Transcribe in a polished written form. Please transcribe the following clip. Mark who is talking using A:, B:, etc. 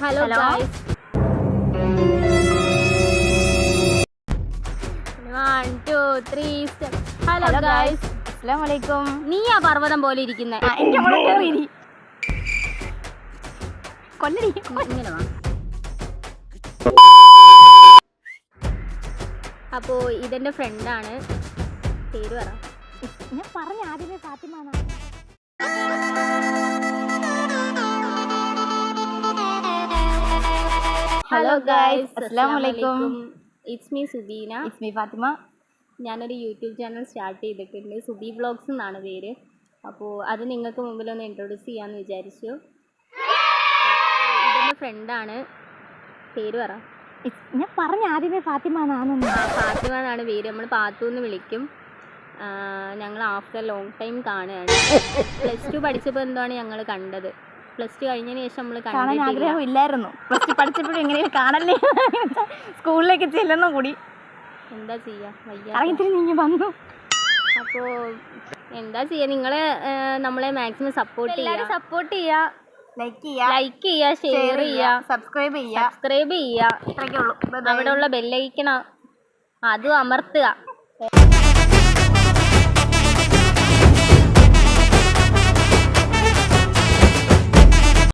A: Hello guys. 1, 2, 3 step. Hello guys.
B: Assalamualaikum.
A: നീയാ പർവ്വതം പോലെ ഇരിക്കുന്നേ.
B: എനിക്ക് അങ്ങോട്ട് കേറി കൊല്ലടി
A: ഇങ്ങനെ വാ. അപ്പോ ഇതെന്റെ ഫ്രണ്ടാണ്. പേര് പറ.
B: ഞാൻ പറഞ്ഞ ആദ്യമേ Fathima.
A: Hello guys.
B: Assalamualaikum.
A: It's me Subeena.
B: It's me Fathima.
A: ഞാനൊരു യൂട്യൂബ് ചാനൽ സ്റ്റാർട്ട് ചെയ്തിട്ടുണ്ട്. സുബി വ്ളോഗ്സ് എന്നാണ് പേര്. അപ്പോൾ അത് നിങ്ങൾക്ക് മുമ്പിലൊന്ന് ഇൻട്രൊഡ്യൂസ് ചെയ്യാമെന്ന് വിചാരിച്ചു. ഇതെൻ്റെ ഫ്രണ്ടാണ്. പേര് പറ.
B: ഞാൻ പറഞ്ഞ ആദ്യമേ ഫാത്തിമ
A: ഫാത്തിമ എന്നാണ് പേര്. നമ്മൾ പാത്തു എന്ന് വിളിക്കും. ഞങ്ങൾ ആഫ്റ്റർ ലോങ് ടൈം കാണുകയാണ്. +2 പഠിച്ചപ്പോൾ എന്താണ് ഞങ്ങൾ കണ്ടത്. +2 കഴിഞ്ഞതിന് ശേഷം നമ്മൾ
B: കാണാൻ ആഗ്രഹം ഇല്ലായിരുന്നു. +2 പഠിച്ചപ്പോഴും എങ്ങനെയും കാണല്ലേ, സ്കൂളിലേക്ക് ചെല്ലുന്ന കൂടി
A: എന്താ ചെയ്യുക, വയ്യ.
B: നീ വന്നു.
A: അപ്പോൾ എന്താ ചെയ്യുക, നിങ്ങൾ നമ്മളെ മാക്സിമം സപ്പോർട്ട് ചെയ്യുക,
B: ലൈക്ക്
A: ചെയ്യുക, ഷെയർ ചെയ്യുക,
B: സബ്സ്ക്രൈബ് ചെയ്യുക.
A: അവിടെയുള്ള ബെല്ലൈക്കൺ അതും അമർത്തുക.